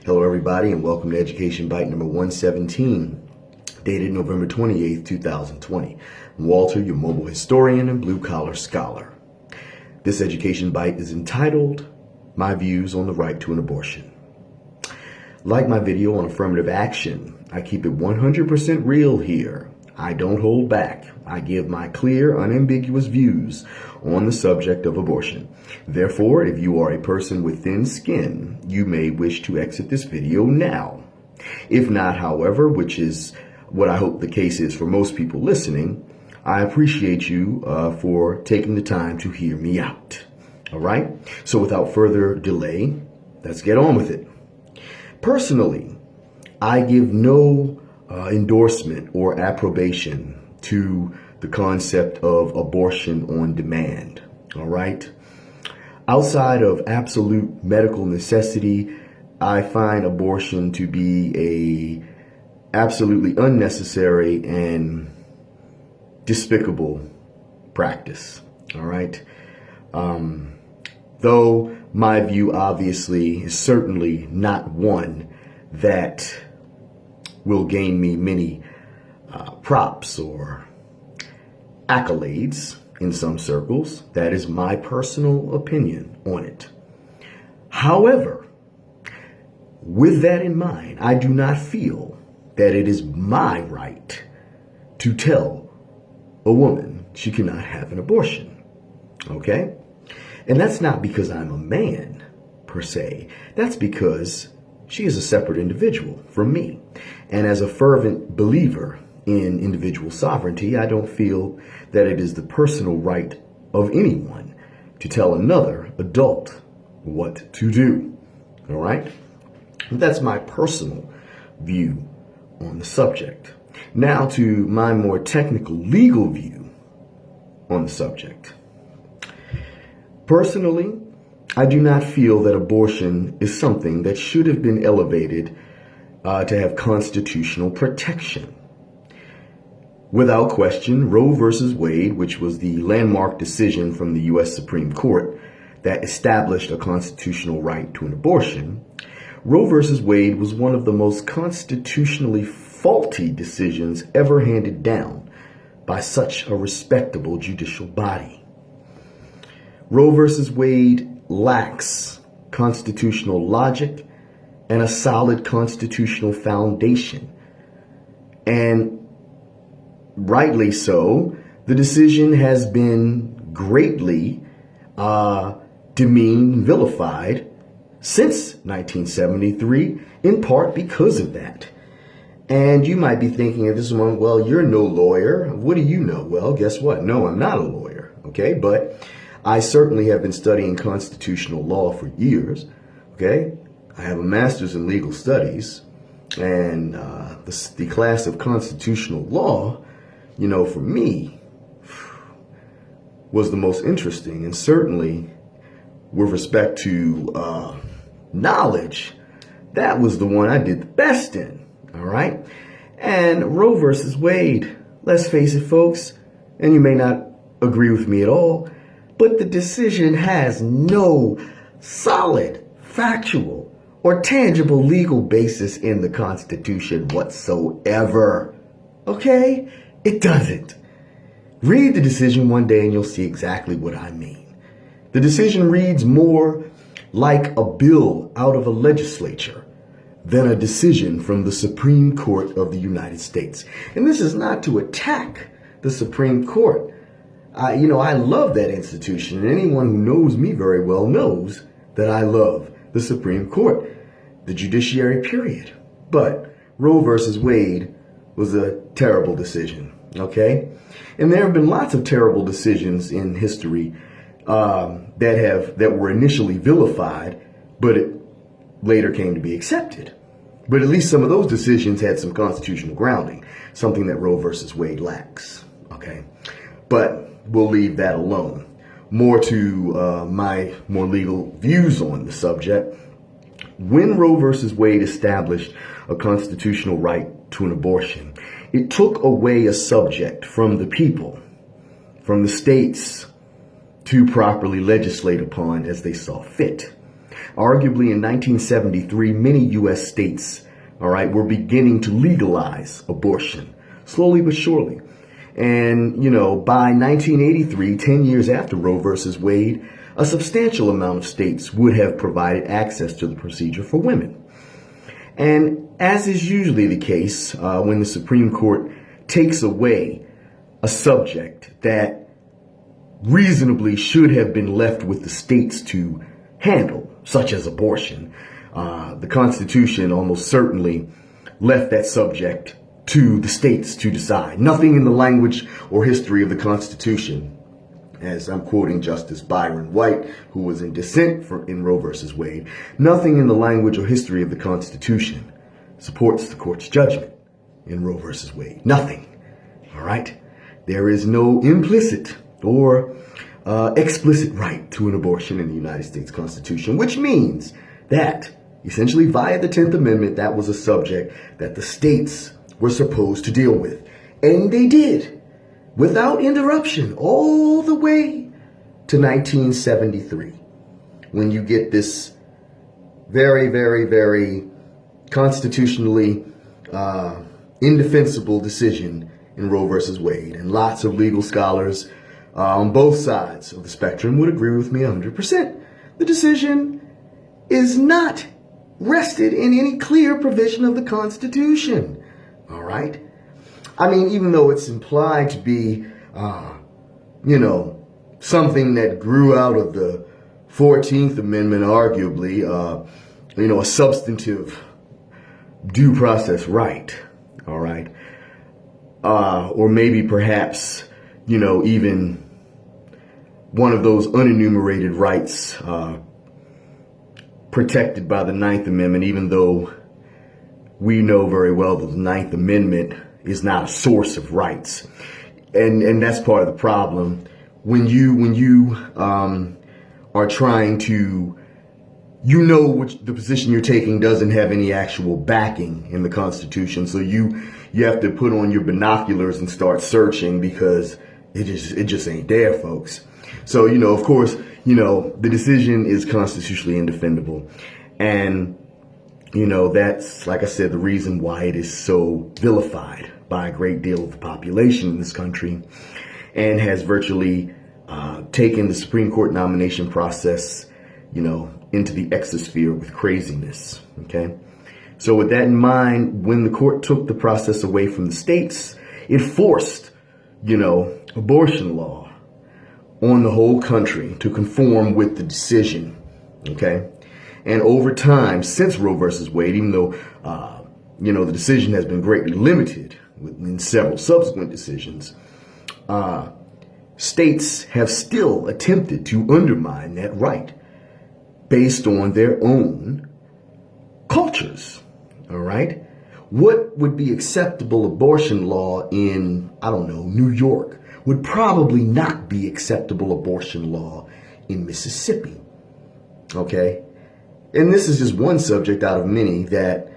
Hello, everybody, and welcome to Education Bite number 117, dated November 28th, 2020. I'm Walter, your mobile historian and blue-collar scholar. This Education Bite is entitled, My Views on the Right to an Abortion. Like my video on affirmative action, I keep it 100% real here. I don't hold back. I give my clear, unambiguous views on the subject of abortion. Therefore, if you are a person with thin skin, you may wish to exit this video now. If not, however, which is what I hope the case is for most people listening, I appreciate you for taking the time to hear me out. All right? So without further delay, let's get on with it. Personally, I give no endorsement or approbation to the concept of abortion on demand. All right. Outside of absolute medical necessity, I find abortion to be a absolutely unnecessary and despicable practice. All right. Though my view obviously is certainly not one that will gain me many props or accolades in some circles. That is my personal opinion on it. However, with that in mind, I do not feel that it is my right to tell a woman she cannot have an abortion. Okay? And that's not because I'm a man, per se. That's because she is a separate individual from me. And as a fervent believer in individual sovereignty, I don't feel that it is the personal right of anyone to tell another adult what to do. All right? That's my personal view on the subject. Now to my more technical legal view on the subject. Personally, I do not feel that abortion is something that should have been elevated to have constitutional protection. Without question, Roe versus Wade, which was the landmark decision from the U.S. Supreme Court that established a constitutional right to an abortion, Roe versus Wade was one of the most constitutionally faulty decisions ever handed down by such a respectable judicial body. Roe versus Wade lacks constitutional logic and a solid constitutional foundation. And rightly so, the decision has been greatly demeaned, vilified since 1973, in part because of that. And you might be thinking at this moment, well, you're no lawyer. What do you know? Well, guess what? No, I'm not a lawyer. Okay, but I certainly have been studying constitutional law for years. Okay, I have a master's in legal studies, and the class of constitutional law, you know, for me, was the most interesting. And certainly, with respect to knowledge, that was the one I did the best in. All right? And Roe versus Wade, let's face it, folks, and you may not agree with me at all, but the decision has no solid, factual, or tangible legal basis in the Constitution whatsoever. Okay? It doesn't. Read the decision one day and you'll see exactly what I mean. The decision reads more like a bill out of a legislature than a decision from the Supreme Court of the United States. And this is not to attack the Supreme Court. I love that institution, and anyone who knows me very well knows that I love the Supreme Court, the judiciary, period. But Roe versus Wade was a terrible decision, okay? And there have been lots of terrible decisions in history that were initially vilified, but it later came to be accepted. But at least some of those decisions had some constitutional grounding, something that Roe versus Wade lacks, okay? But we'll leave that alone. More to my more legal views on the subject. When Roe versus Wade established a constitutional right to an abortion, it took away a subject from the people, from the states, to properly legislate upon as they saw fit. Arguably in 1973, many U.S. states, all right, were beginning to legalize abortion, slowly but surely. And, by 1983, 10 years after Roe versus Wade, a substantial amount of states would have provided access to the procedure for women. And as is usually the case, when the Supreme Court takes away a subject that reasonably should have been left with the states to handle, such as abortion, the Constitution almost certainly left that subject to the states to decide. Nothing in the language or history of the Constitution, as I'm quoting Justice Byron White, who was in dissent in Roe versus Wade, nothing in the language or history of the Constitution supports the court's judgment in Roe versus Wade. Nothing. All right? There is no implicit or explicit right to an abortion in the United States Constitution, which means that essentially via the 10th Amendment, that was a subject that the states were supposed to deal with. And they did, without interruption, all the way to 1973, when you get this very, very, very constitutionally indefensible decision in Roe versus Wade. And lots of legal scholars on both sides of the spectrum would agree with me 100%. The decision is not rested in any clear provision of the Constitution. All right? I mean, even though it's implied to be, something that grew out of the 14th Amendment, arguably, a substantive due process right. All right? Or maybe perhaps, even one of those unenumerated rights protected by the Ninth Amendment, even though we know very well that the Ninth Amendment is not a source of rights. And that's part of the problem. When you are trying to, which the position you're taking doesn't have any actual backing in the Constitution. So you have to put on your binoculars and start searching because it just ain't there, folks. So, of course, the decision is constitutionally indefendable. And that's, like I said, the reason why it is so vilified by a great deal of the population in this country and has virtually taken the Supreme Court nomination process, into the exosphere with craziness. Okay. So with that in mind, when the court took the process away from the states, it forced, abortion law on the whole country to conform with the decision. Okay. And over time, since Roe versus Wade, even though, the decision has been greatly limited in several subsequent decisions, states have still attempted to undermine that right based on their own cultures. All right. What would be acceptable abortion law in, New York would probably not be acceptable abortion law in Mississippi. Okay. And this is just one subject out of many that,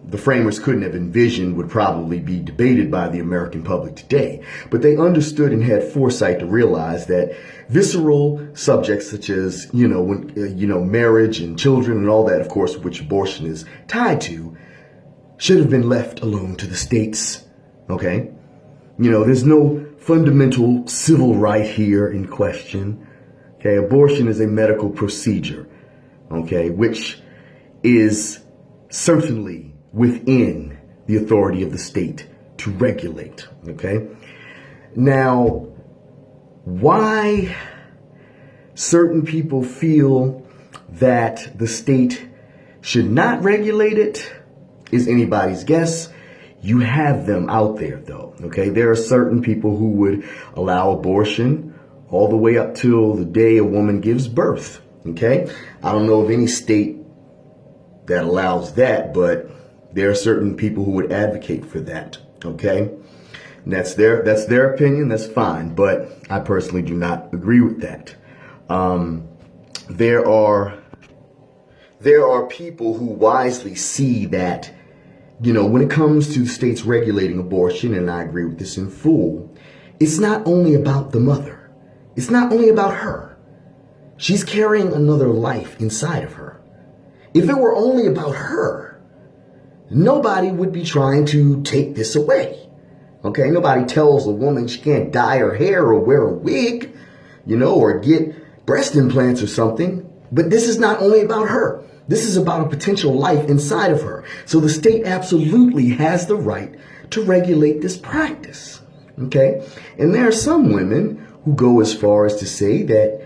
the framers couldn't have envisioned would probably be debated by the American public today. But they understood and had foresight to realize that visceral subjects such as, marriage and children and all that, of course, which abortion is tied to, should have been left alone to the states. Okay? There's no fundamental civil right here in question. Okay? Abortion is a medical procedure. Okay? Which is certainly within the authority of the state to regulate. Okay? Now, why certain people feel that the state should not regulate it is anybody's guess. You have them out there, though. Okay? There are certain people who would allow abortion all the way up till the day a woman gives birth. Okay? I don't know of any state that allows that, but there are certain people who would advocate for that. Okay? And that's their opinion. That's fine. But I personally do not agree with that. There are people who wisely see that, when it comes to states regulating abortion, and I agree with this in full, it's not only about the mother. It's not only about her. She's carrying another life inside of her. If it were only about her, nobody would be trying to take this away. Okay, nobody tells a woman she can't dye her hair or wear a wig, or get breast implants or something. But this is not only about her. This is about a potential life inside of her. So the state absolutely has the right to regulate this practice. Okay, and there are some women who go as far as to say that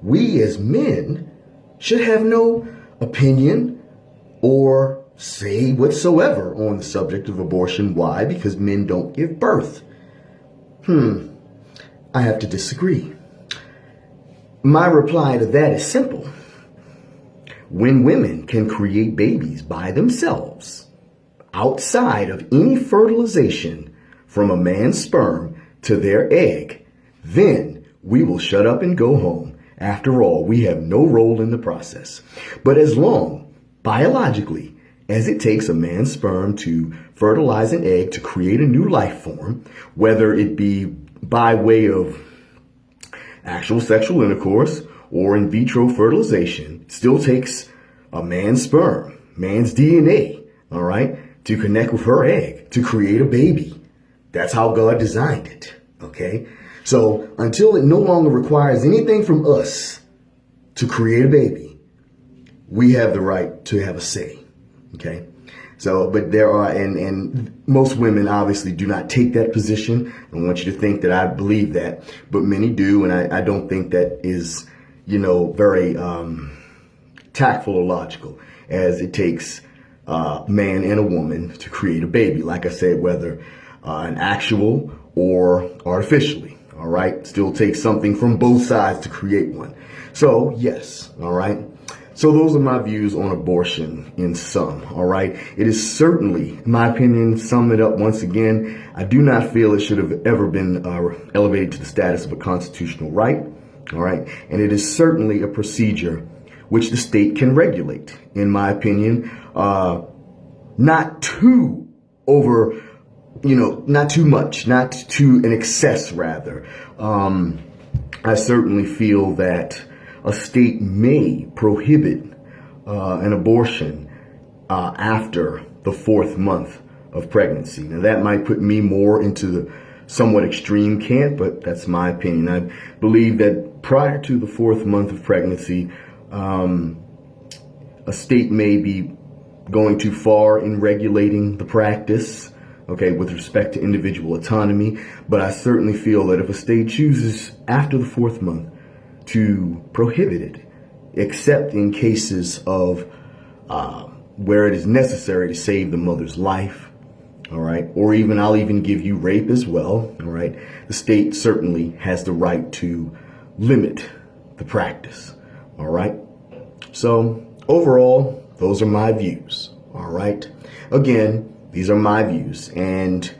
we as men should have no opinion or say whatsoever on the subject of abortion. Why? Because men don't give birth. I have to disagree. My reply to that is simple. When women can create babies by themselves, outside of any fertilization from a man's sperm to their egg, then we will shut up and go home. After all, we have no role in the process. But as long, biologically, as it takes a man's sperm to fertilize an egg to create a new life form, whether it be by way of actual sexual intercourse or in vitro fertilization, still takes a man's sperm, man's DNA, all right, to connect with her egg to create a baby. That's how God designed it, okay? So until it no longer requires anything from us to create a baby, we have the right to have a say, okay? So, but there are, and most women obviously do not take that position. I don't want you to think that I believe that, but many do, and I don't think that is, very tactful or logical, as it takes a man and a woman to create a baby. Like I said, whether an actual or artificially. All right. Still takes something from both sides to create one. So, yes. All right. So those are my views on abortion in sum. All right. It is certainly, in my opinion, sum it up once again, I do not feel it should have ever been elevated to the status of a constitutional right. All right. And it is certainly a procedure which the state can regulate, in my opinion, not too over, not too much, not to an excess, rather. I certainly feel that a state may prohibit an abortion after the 4th month of pregnancy. Now, that might put me more into the somewhat extreme camp, but that's my opinion. I believe that prior to the 4th month of pregnancy, a state may be going too far in regulating the practice, okay, with respect to individual autonomy. But I certainly feel that if a state chooses after the 4th month to prohibit it, except in cases of where it is necessary to save the mother's life, all right, or even I'll even give you rape as well, all right, the state certainly has the right to limit the practice, all right. So overall, those are my views, all right. Again, these are my views, and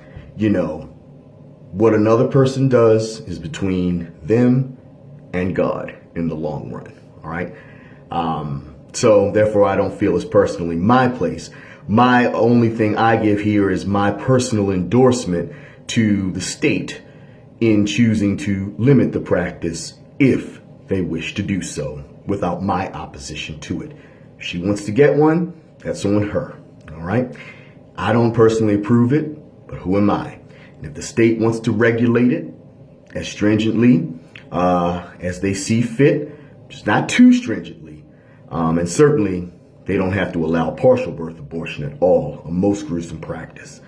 what another person does is between them and God in the long run, all right? So therefore, I don't feel it's personally my place. My only thing I give here is my personal endorsement to the state in choosing to limit the practice if they wish to do so without my opposition to it. If she wants to get one, that's on her, all right? I don't personally approve it, but who am I? And if the state wants to regulate it as stringently as they see fit, just not too stringently, and certainly they don't have to allow partial birth abortion at all, a most gruesome practice.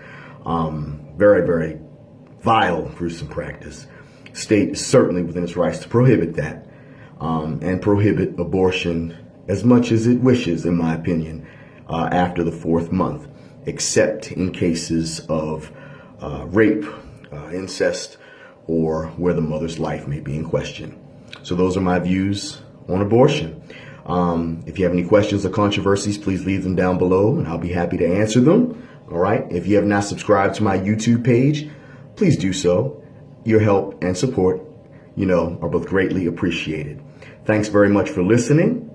Very, very vile, gruesome practice. State is certainly within its rights to prohibit that and prohibit abortion as much as it wishes, in my opinion, after the 4th month, except in cases of rape, incest, or where the mother's life may be in question. So those are my views on abortion. If you have any questions or controversies, please leave them down below and I'll be happy to answer them. All right. If you have not subscribed to my YouTube page, please do so. Your help and support, are both greatly appreciated. Thanks very much for listening.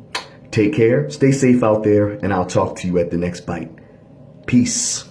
Take care, stay safe out there, and I'll talk to you at the next bite. Peace.